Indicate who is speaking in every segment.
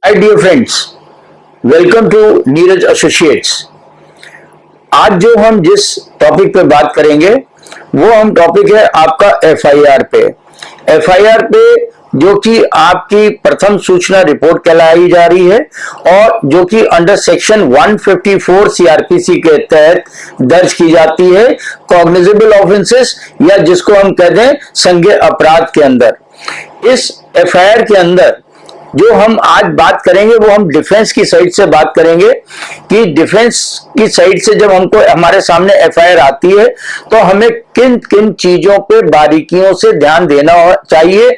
Speaker 1: Hi dear friends, welcome to Neeraj associates. आज जो हम जिस टॉपिक पे बात करेंगे वो हम टॉपिक है आपका एफआईआर पे। एफआईआर पे जो कि आपकी प्रथम सूचना रिपोर्ट कहलाई जा रही है और जो कि अंडर सेक्शन 154 सीआरपीसी के तहत दर्ज की जाती है कॉग्निजेबल ऑफेंसेस या जिसको हम कहते हैं संज्ञेय अपराध के अंदर। इस एफआईआर के अंदर जो हम आज बात करेंगे वो हम डिफेंस की साइड से बात करेंगे कि डिफेंस की साइड से जब हमको हमारे सामने एफआईआर आती है तो हमें किन किन चीजों पे बारीकियों से ध्यान देना चाहिए,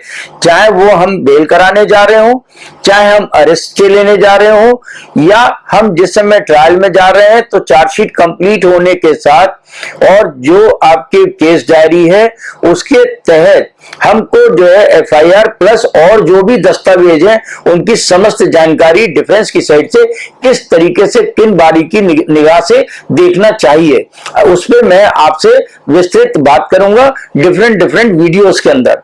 Speaker 1: चाहे वो हम बेल कराने जा रहे हो, चाहे हम अरेस्ट के लेने जा रहे हो या हम जिस समय ट्रायल में जा रहे हैं तो चार्जशीट कंप्लीट होने के साथ और जो आपकी केस डायरी है उसके तहत हमको जो है एफआईआर प्लस और जो भी दस्तावेज हैं उनकी समस्त जानकारी डिफेंस की साइड से किस तरीके से किन बारीकी निगाह से देखना चाहिए उस पर मैं आपसे विस्तृत बात करूंगा डिफरेंट वीडियोस के अंदर।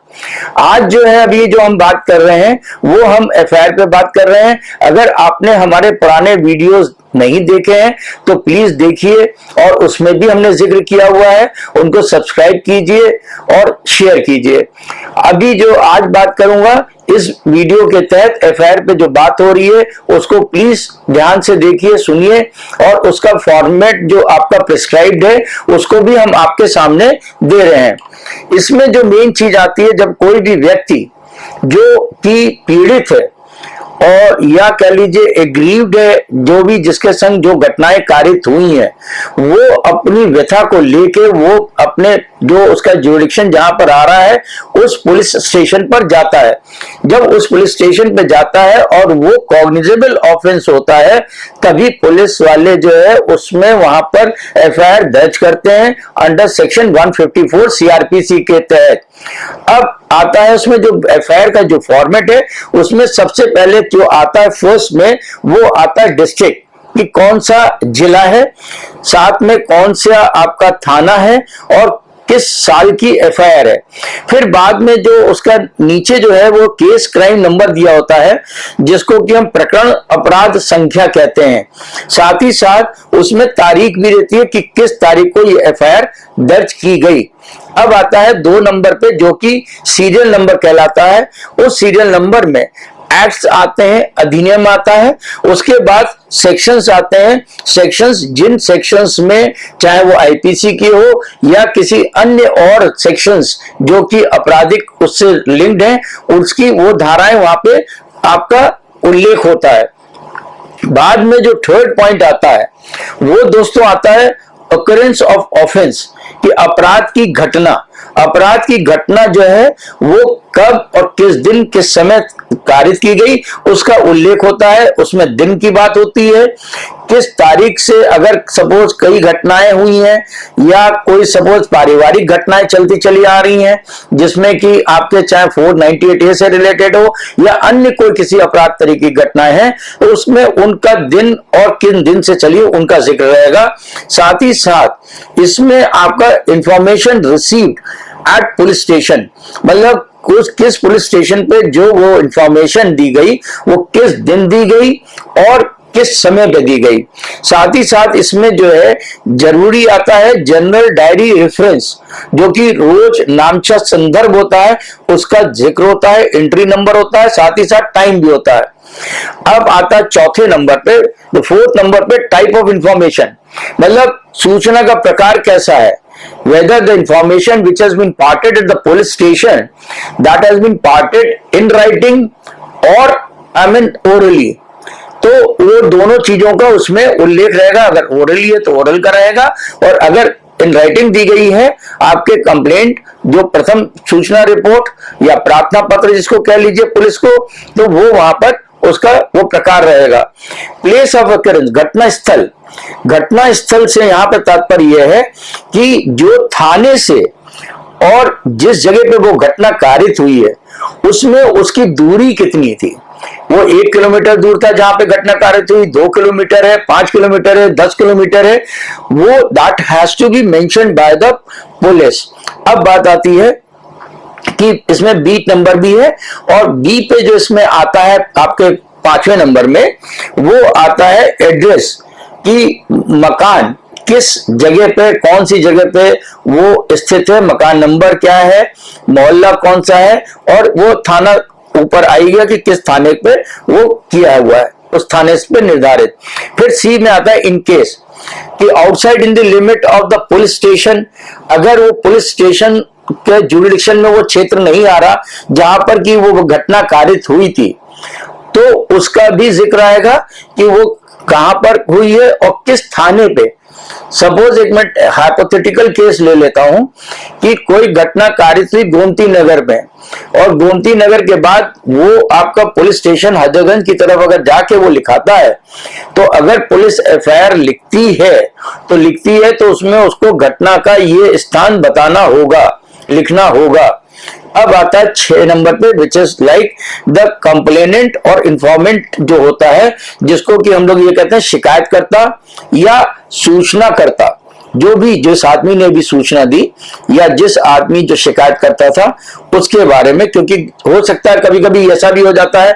Speaker 1: आज जो है अभी जो हम बात कर रहे हैं वो हम एफआईआर पे बात कर रहे हैं। अगर आपने हमारे पुराने वीडियोस नहीं देखे हैं तो प्लीज देखिए और उसमें भी हमने जिक्र किया हुआ है, उनको सब्सक्राइब कीजिए और शेयर कीजिए। अभी जो आज बात करूंगा इस वीडियो के तहत एफआईआर पे जो बात हो रही है उसको प्लीज ध्यान से देखिए, सुनिए और उसका फॉर्मेट जो आपका प्रिस्क्राइब्ड है उसको भी हम आपके सामने दे रहे हैं। इसमें जो मेन चीज आती है जब कोई भी व्यक्ति जो कि पीड़ित है और या कह लीजिए एग्रीव्ड है, जो भी जिसके संग जो घटनाएं कारित हुई हैं वो अपनी व्यथा को लेके वो अपने जो उसका ज्यूरिडिक्शन जहां पर आ रहा है उस पुलिस स्टेशन पर जाता है। जब उस पुलिस स्टेशन पर जाता है और वो कॉग्निजेबल ऑफेंस होता है तभी पुलिस वाले जो है उसमें वहां पर एफआईआर दर्ज करते हैं अंडर सेक्शन 154 सीआरपीसी के तहत। अब आता है उसमें जो एफआईआर का जो फॉर्मेट है उसमें सबसे पहले जो आता है फर्स्ट में वो आता है डिस्ट्रिक्ट कि कौन सा जिला है, साथ में कौन सा आपका थाना है और किस साल की एफआईआर है। फिर बाद में जो उसका नीचे जो है वो केस क्राइम नंबर दिया होता है जिसको कि हम प्रकरण अपराध संख्या कहते हैं। साथ ही साथ उसमें तारीख भी रहती है कि किस तारीख को ये एफआईआर दर्ज की गई। अब आता है 2 नंबर पे जो कि सीरियल नंबर कहलाता है। उस सीरियल नंबर में एक्ट्स आते हैं, अधिनियम आता है, उसके बाद सेक्शंस आते हैं। सेक्शंस जिन सेक्शंस में चाहे वो आईपीसी की हो या किसी अन्य और सेक्शंस जो कि आपराधिक उससे लिंक्ड हैं उसकी वो धाराएं वहां पे आपका उल्लेख होता है। बाद में जो थर्ड पॉइंट आता है वो दोस्तों आता है occurrence ऑफ ऑफेंस कि अपराध की घटना। अपराध की घटना जो है वो कब और किस दिन किस समय कारित की गई उसका उल्लेख होता है। उसमें दिन की बात होती है, किस तारीख से अगर सपोज कई घटनाएं हुई हैं या कोई सपोज पारिवारिक घटनाएं चलती चली आ रही हैं जिसमें कि आपके चाहे 498A से रिलेटेड हो या अन्य कोई किसी अपराध तरीके की घटनाएं हैं तो उसमें उनका दिन और किन दिन से चली उनका जिक्र रहेगा। साथ ही साथ इसमें आपका information received at police station, मतलब किस पुलिस स्टेशन पे जो वो इंफॉर्मेशन दी गई वो किस दिन दी गई और किस समय पे दी गई। साथ ही साथ इसमें जो है जरूरी आता है जनरल डायरी रेफरेंस जो कि रोज नामचा संदर्भ होता है, उसका जिक्र होता है, एंट्री नंबर होता है, साथ ही साथ टाइम भी होता है। अब आता है चौथे नंबर पे, फोर्थ नंबर पे टाइप ऑफ इंफॉर्मेशन, मतलब सूचना का प्रकार कैसा है। Whether the information which has been parted at the police station that has been parted in writing or orally, तो वो दोनों चीजों का उसमें उल्लेख रहेगा। अगर ओरली है तो ओरल का रहेगा और अगर इन राइटिंग दी गई है आपके कंप्लेंट जो प्रथम सूचना रिपोर्ट या प्रार्थना पत्र जिसको कह लीजिए पुलिस को, तो वो वहां पर उसका वो प्रकार रहेगा। प्लेस ऑफ अकरेंस, घटना स्थल। घटना स्थल से यहां पर तात्पर्य यह है कि जो थाने से और जिस जगह पे वो घटना कारित हुई है उसमें उसकी दूरी कितनी थी। वो 1 किलोमीटर दूर था जहां पे घटना कारित हुई, 2 किलोमीटर है, 5 किलोमीटर है, 10 किलोमीटर है, वो that has to be mentioned by the police. अब बात आती है कि इसमें बीट नंबर भी है और बी पे जो इसमें आता है आपके 5वें नंबर में वो आता है एड्रेस कि मकान किस जगह पे, कौन सी जगह पे वो स्थित है, मकान नंबर क्या है, मोहल्ला कौन सा है, और वो थाना ऊपर आएगा कि किस थाने पे वो किया हुआ है, उस थाने पे निर्धारित। फिर सी में आता है इन केस कि outside in the limit of the police station, अगर वो पुलिस स्टेशन के जुरिडिक्शन में वो क्षेत्र नहीं आ रहा जहां पर कि वो घटना कारित हुई थी, तो उसका भी जिक्र आएगा कि वो कहां पर हुई है और किस थाने पे। सपोज एक मैं हाइपोथेटिकल केस ले लेता हूं कि कोई घटना कारित हुई गोमती नगर में, और गोमती नगर के बाद वो आपका पुलिस स्टेशन हजरतगंज की तरफ अगर जाके वो लिखाता है, तो अगर पुलिस एफआईआर लिखती है तो उसमें उसको घटना का ये स्थान बताना होगा, लिखना होगा। अब आता है 6 नंबर पे, which is like the complainant और इंफॉर्मेंट जो होता है, जिसको कि हम लोग ये कहते हैं शिकायतकर्ता या सूचनाकर्ता, जो भी जिस आदमी ने भी सूचना दी या जिस आदमी जो शिकायत करता था उसके बारे में। क्योंकि हो सकता है कभी कभी ऐसा भी हो जाता है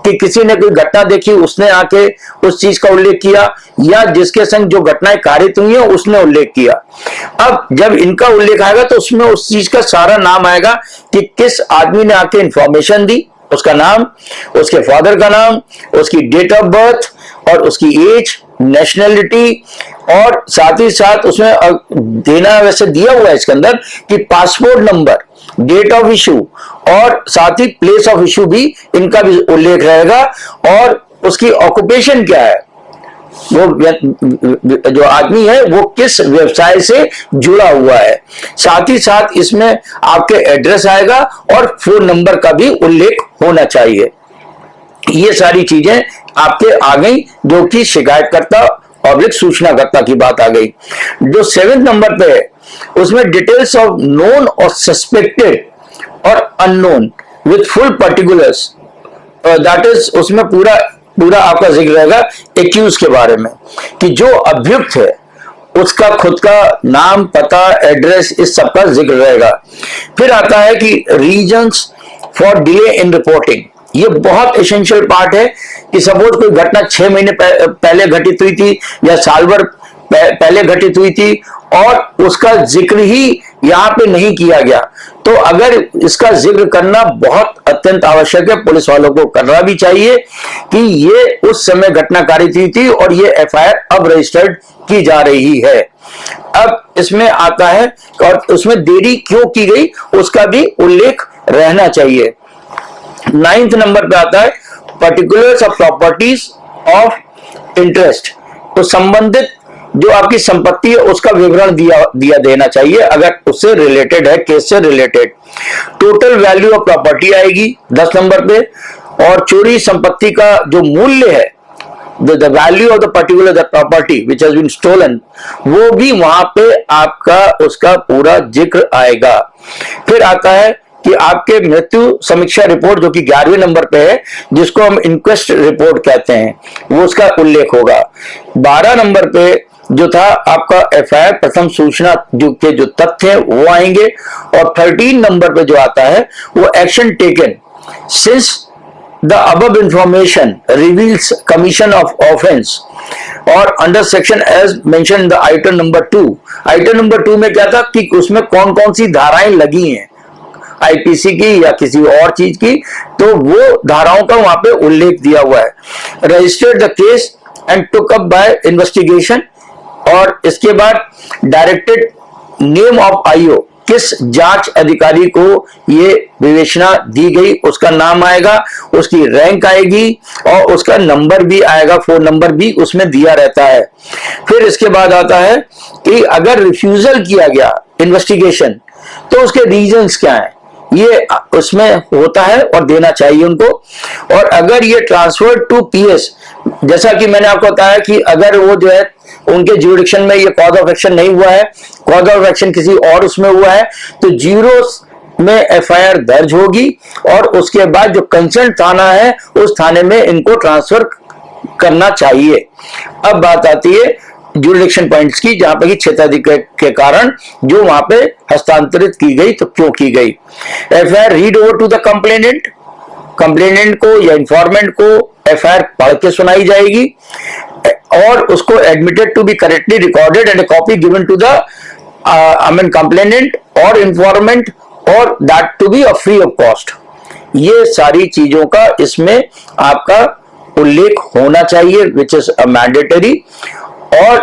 Speaker 1: कि किसी ने कोई घटना देखी, उसने आके उस चीज का उल्लेख किया, या जिसके संग जो घटनाएं कारित हुई है उसने उल्लेख किया। अब जब इनका उल्लेख आएगा तो उसमें उस चीज का सारा नाम आएगा कि किस आदमी ने आके इंफॉर्मेशन दी, उसका नाम, उसके फादर का नाम, उसकी डेट ऑफ बर्थ और उसकी एज, नेशनैलिटी, और साथ ही साथ उसमें देना वैसे दिया हुआ है इसके अंदर कि passport number, date of issue और साथ ही प्लेस ऑफ इशू भी इनका भी उल्लेख रहेगा, और उसकी ऑक्यूपेशन क्या है, वो जो आदमी है वो किस व्यवसाय से जुड़ा हुआ है। साथ ही साथ इसमें आपके एड्रेस आएगा और फोन नंबर का भी उल्लेख होना चाहिए। ये सारी चीजें आपके आ गई, जो कि शिकायतकर्ता पब्लिक सूचनाकर्ता की बात आ गई। जो 7वें नंबर पे है उसमें डिटेल्स ऑफ नोन और सस्पेक्टेड और unknown with full particulars, that is उसमें पूरा आपका जिक्र रहेगा एक्यूज के बारे में, कि जो अभियुक्त है उसका खुद का नाम, पता, एड्रेस, इस सब का जिक्र रहेगा। फिर आता है कि reasons for delay in reporting. ये बहुत एसेंशियल पार्ट है कि सपोज कोई घटना 6 महीने पहले घटित हुई थी या साल भर पहले घटित हुई थी और उसका जिक्र ही यहां पे नहीं किया गया, तो अगर इसका जिक्र करना बहुत अत्यंत आवश्यक है, पुलिस वालों को करना भी चाहिए कि ये उस समय घटना कारित हुई थी और ये एफआईआर अब रजिस्टर्ड की जा रही है। अब इसमें आता है और उसमें देरी क्यों की गई उसका भी उल्लेख रहना चाहिए। 9th नंबर पे आता है particulars of properties of interest. तो संबंधित जो आपकी संपत्ति है उसका विवरण दिया देना चाहिए अगर उससे रिलेटेड है, केस से related. Total value of property आएगी 10 नंबर पे, और चोरी संपत्ति का जो मूल्य है, the value of the particular property which has been stolen, वो भी वहां पे आपका उसका पूरा जिक्र आएगा। फिर आता है कि आपके मृत्यु समीक्षा रिपोर्ट जो कि 11वें नंबर पे है, जिसको हम इंक्वेस्ट रिपोर्ट कहते हैं, वो उसका उल्लेख होगा। 12 नंबर पे जो था आपका एफआईआर प्रथम सूचना के जो तथ्य हैं वो आएंगे, और 13 नंबर पे जो आता है वो action taken since the above information reveals commission of offence, और under section as mentioned in the item number 2। Item number 2 में क्या था कि उसमें कौन कौन सी धाराएं लगी हैं, आईपीसी की या किसी और चीज की, तो वो धाराओं का वहां पे उल्लेख दिया हुआ है। Registered the case and took up by investigation, और इसके बाद डायरेक्टेड नेम ऑफ आईओ, किस जांच अधिकारी को ये विवेचना दी गई उसका नाम आएगा, उसकी रैंक आएगी और उसका नंबर भी आएगा, फोन नंबर भी उसमें दिया रहता है। फिर इसके बाद आता है कि अगर रिफ्यूजल किया गया इन्वेस्टिगेशन तो उसके रीजंस क्या हैं, ये उसमें होता है और देना चाहिए उनको। और अगर ये ट्रांसफर टू पीएस, जैसा कि मैंने आपको बताया कि अगर वो जो है उनके ज्यूरिडिक्शन में ये कॉज ऑफ एक्शन नहीं हुआ है, कॉज ऑफ एक्शन किसी और उसमें हुआ है, तो 0 में एफआईआर दर्ज होगी और उसके बाद जो कंसर्न थाना है उस थाने में इनको ट्रांसफर करना चाहिए। अब बात आती है ज्यूरिडिक्शन पॉइंट्स की, जहां पर क्षेत्राधिकार के कारण जो वहां पे हस्तांतरित की गई तो क्यों की गई। FIR read over to the complainant, complainant को या इंफॉर्मेंट को एफआईआर पढ़ के सुनाई जाएगी और उसको admitted to be correctly recorded and copy given to the complainant और इंफॉर्मेंट और that to be free of cost. ये सारी चीजों का इसमें आपका उल्लेख होना चाहिए विच इज अ मैंडेटरी। और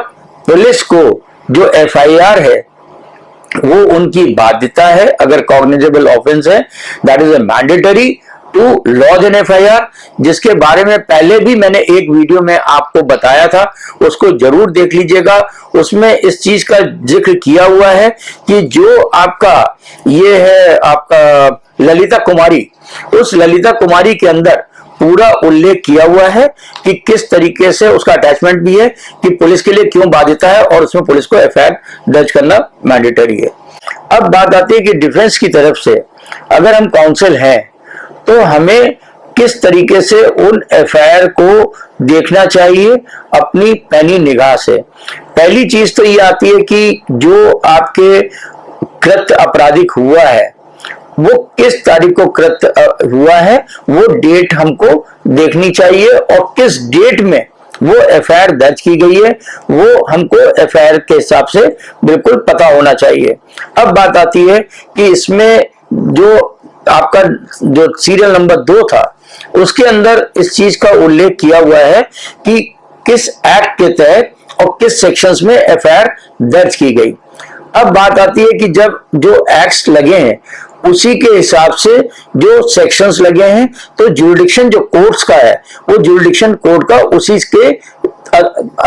Speaker 1: पुलिस को जो एफआईआर है वो उनकी बाध्यता है, अगर कॉग्निजेबल ऑफेंस है that is a mandatory to lodge an FIR, जिसके बारे में पहले भी मैंने एक वीडियो में आपको बताया था, उसको जरूर देख लीजिएगा। उसमें इस चीज का जिक्र किया हुआ है कि जो आपका ये है आपका ललिता कुमारी, उस ललिता कुमारी के अंदर पूरा उल्लेख किया हुआ है कि किस तरीके से उसका अटैचमेंट भी है कि पुलिस के लिए क्यों बाध्यता है और उसमें पुलिस को एफआईआर दर्ज करना मैंडेटरी है। अब बात आती है कि डिफेंस की तरफ से अगर हम काउंसिल हैं तो हमें किस तरीके से उन एफआईआर को देखना चाहिए अपनी पैनी निगाह से। पहली चीज तो ये आती है कि जो आपके कृत्य आपराधिक हुआ है वो किस तारीख को कृत्य हुआ है, वो डेट हमको देखनी चाहिए और किस डेट में वो एफआईआर दर्ज की गई है वो हमको एफआईआर के हिसाब से बिल्कुल पता होना चाहिए। अब बात आती है कि इसमें जो आपका जो सीरियल नंबर 2 था उसके अंदर इस चीज का उल्लेख किया हुआ है कि किस एक्ट के तहत और किस सेक्शंस में एफआईआर दर्ज की गई। अब बात आती है कि जब जो एक्ट्स लगे हैं उसी के हिसाब से जो सेक्शंस लगे हैं तो जुरिडिक्शन जो कोर्ट्स का है वो जुरिडिक्शन कोर्ट का उसी के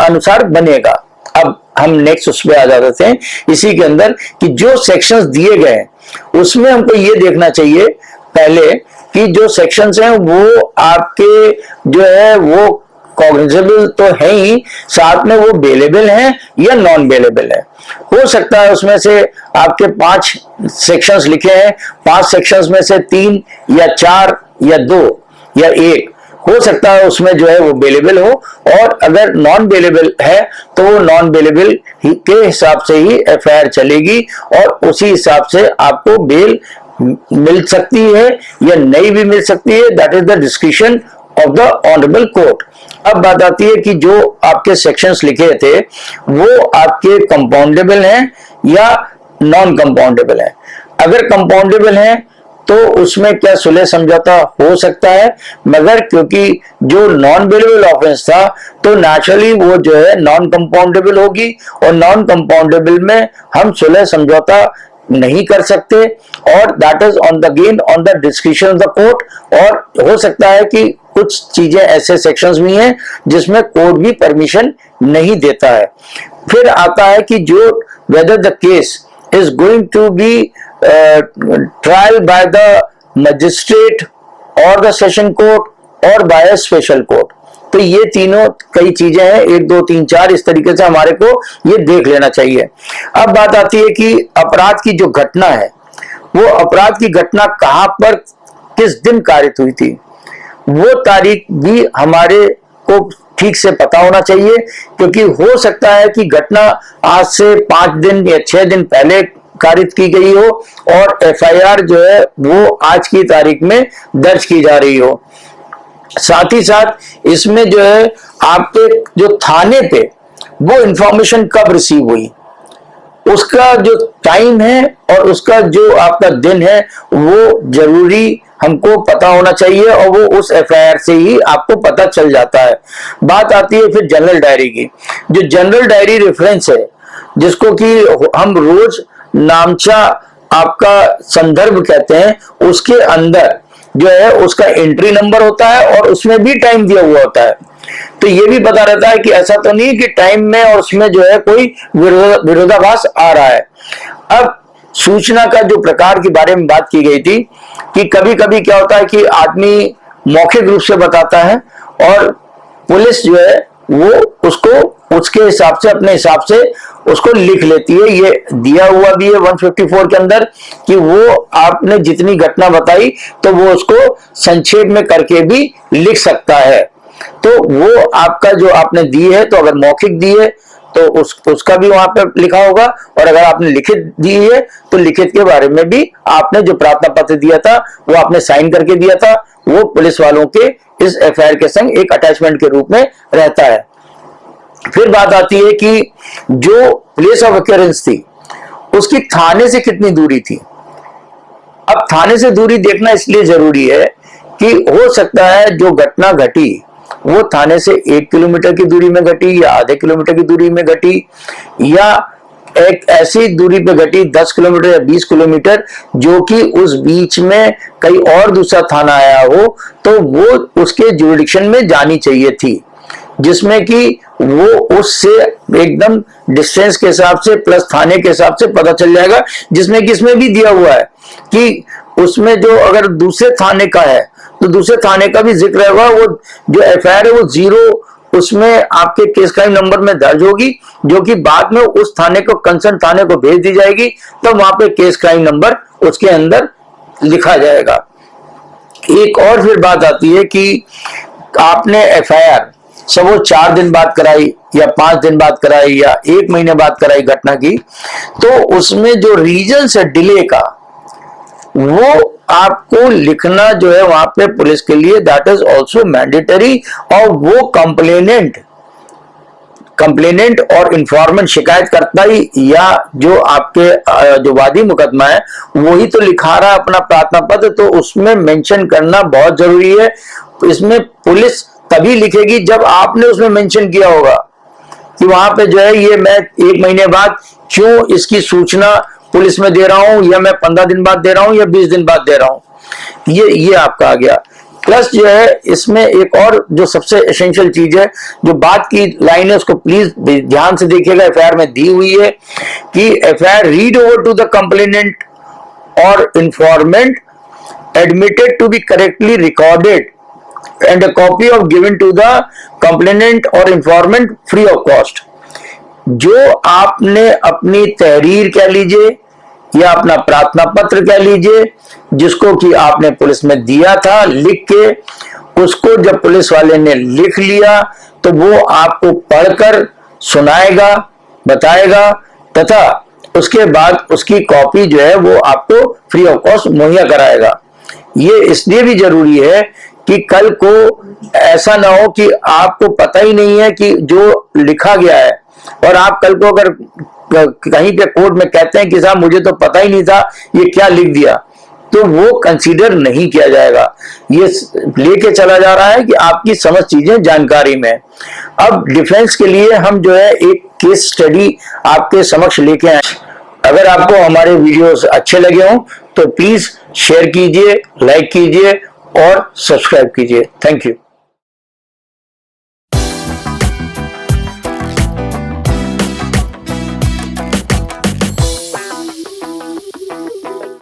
Speaker 1: अनुसार बनेगा। अब हम नेक्स्ट उस पर आ जाते हैं इसी के अंदर कि जो सेक्शंस दिए गए हैं उसमें हमको ये देखना चाहिए पहले कि जो सेक्शंस हैं वो आपके जो है वो कॉग्निजेबल तो है ही, साथ में वो बेलेबल है या नॉन बेलेबल है। हो सकता है उसमें से आपके 5 सेक्शंस लिखे हैं, 5 सेक्शंस में से 3 या 4 या 2 या 1 हो सकता है उसमें जो है वो बेलेबल हो, और अगर नॉन बेलेबल है तो वो नॉन बेलेबल के हिसाब से ही एफआईआर चलेगी और उसी हिसाब से आपको बेल मिल सकती है या नहीं भी मिल सकती है। That is the discretion of the honourable court. अब बात आती है कि जो आपके सेक्शंस लिखे थे वो आपके कंपाउंडेबल हैं या नॉन कंपाउंडेबल हैं। अगर कंपाउंडेबल हैं तो उसमें क्या सुलह समझौता हो सकता है, मगर क्योंकि जो नॉन बेलेबल ऑफेंस था तो नेचुरली वो जो है नॉन कंपाउंडेबल होगी और नॉन कंपाउंडेबल में हम सुलह समझौता नहीं कर सकते और that is on the gain on the discretion of the court. और हो सकता है कि कुछ चीजें ऐसे सेक्शंस भी हैं जिसमें कोर्ट भी परमिशन नहीं देता है। फिर आता है कि जो whether the case is going to be trial by the magistrate और द सेशन कोर्ट और बाय स्पेशल कोर्ट। तो ये तीनों कई चीजें हैं, 1 2 3 4 इस तरीके से हमारे को ये देख लेना चाहिए। अब बात आती है कि अपराध की जो घटना है वो अपराध की घटना कहां पर किस दिन कारित हुई थी वो तारीख भी हमारे को ठीक से पता होना चाहिए, क्योंकि हो सकता है कि घटना आज से 5 दिन या 6 दिन पहले कारित की गई हो और एफआईआर जो है वो आज की तारीख में दर्ज की जा रही हो। साथ ही साथ इसमें जो है आपके जो थाने पे वो इंफॉर्मेशन कब रिसीव हुई उसका जो टाइम है और उसका जो आपका दिन है वो जरूरी हमको पता होना चाहिए और वो उस एफआईआर से ही आपको पता चल जाता है। बात आती है फिर जनरल डायरी की। जो जनरल डायरी रेफरेंस है जिसको कि हम रोज नामचा आपका संदर्भ कहते हैं, उसके अंदर जो है उसका एंट्री नंबर होता है और उसमें भी टाइम दिया हुआ होता है। तो ये भी पता रहता है कि ऐसा तो नहीं कि टाइम में और उसमें जो है कोई विरोधाभास आ रहा है। अब सूचना का जो प्रकार के बारे में बात की गई थी कि कभी कभी क्या होता है कि आदमी मौखिक रूप से बताता है और पुलिस जो है वो उसको उसके हिसाब से अपने हिसाब से उसको लिख लेती है। ये दिया हुआ भी है 154 के अंदर कि वो आपने जितनी घटना बताई तो वो उसको संक्षेप में करके भी लिख सकता है। तो वो आपका जो आपने दी है, तो अगर मौखिक दी है तो उसका भी वहां पर लिखा होगा, और अगर आपने लिखित दी है तो लिखित के बारे में भी आपने जो प्रार्थना पत्र दिया था वो आपने साइन करके दिया था वो पुलिस वालों के इस एफआईआर के संग एक अटैचमेंट के रूप में रहता है। फिर बात आती है कि जो प्लेस ऑफ अक्यूरेंस थी उसकी थाने से कितनी दूरी थी। अब थाने से दूरी देखना इसलिए जरूरी है कि हो सकता है जो घटना घटी वो थाने से 1 किलोमीटर की दूरी में घटी या आधे किलोमीटर की दूरी में घटी, या एक ऐसी दूरी पे घटी 10 किलोमीटर या 20 किलोमीटर जो कि उस बीच में कहीं और दूसरा थाना आया हो, तो वो उसके जुरिडिक्शन में जानी चाहिए थी, जिसमें कि वो उससे एकदम डिस्टेंस के हिसाब से प्लस थाने के हिसाब से पता चल जाएगा, जिसमें कि इसमें भी दिया हुआ है कि उसमें जो अगर दूसरे थाने का है तो दूसरे थाने का भी जिक्र होगा, वो जो एफआईआर है वो 0 उसमें आपके केस क्राइम नंबर में दर्ज होगी, जो कि बाद में उस थाने को कंसर्न थाने को भेज दी जाएगी, तो वहां पे केस क्राइम नंबर उसके अंदर लिखा जाएगा। एक और फिर बात आती है कि आपने एफआईआर सब वो 4 दिन बाद कराई या 5 दिन बाद कराई या 1 महीने बाद कराई घटना की, तो उसमें जो रीजन है डिले का वो आपको लिखना जो है वहां पे पुलिस के लिए, दैट इज ऑल्सो मैंडेटरी। और वो कंप्लेनेंट और इंफॉर्मेंट शिकायतकर्ता ही या जो आपके जो वादी मुकदमा है वही तो लिखा रहा है अपना प्रार्थना पत्र, तो उसमें मेंशन करना बहुत जरूरी है। इसमें पुलिस तभी लिखेगी जब आपने उसमें मेंशन किया होगा कि वहां पे जो है ये मैं 1 महीने बाद क्यों इसकी सूचना पुलिस में दे रहा हूं, या मैं 15 दिन बाद दे रहा हूं या 20 दिन बाद दे रहा हूं, ये आपका आ गया। प्लस जो है इसमें एक और जो सबसे एसेंशियल चीज है, जो बात की लाइन है उसको प्लीज ध्यान से देखिएगा, एफआईआर में दी हुई है कि FIR read over to the complainant और informant admitted to be correctly recorded and a copy of given to the complainant or informant free of cost। जो आपने अपनी तहरीर कह लीजिए या अपना प्रार्थना पत्र कह लीजिए जिसको कि आपने पुलिस में दिया था लिख के, उसको जब पुलिस वाले ने लिख लिया तो वो आपको पढ़कर सुनाएगा, बताएगा, तथा उसके बाद उसकी कॉपी जो है वो आपको फ्री ऑफ कॉस्ट मुहैया कराएगा। ये इसलिए भी जरूरी है कि कल को ऐसा ना हो कि आपको पता ही नहीं है कि जो लिखा गया है, और आप कल को अगर कहीं पे कोर्ट में कहते हैं कि साहब मुझे तो पता ही नहीं था ये क्या लिख दिया, तो वो कंसीडर नहीं किया जाएगा। ये लेके चला जा रहा है कि आपकी समझ चीजें जानकारी में। अब डिफेंस के लिए हम जो है एक केस स्टडी आपके समक्ष लेके आए। अगर आपको हमारे वीडियोस अच्छे लगे हों तो प्लीज शेयर कीजिए, लाइक कीजिए और सब्सक्राइब कीजिए। Thank you.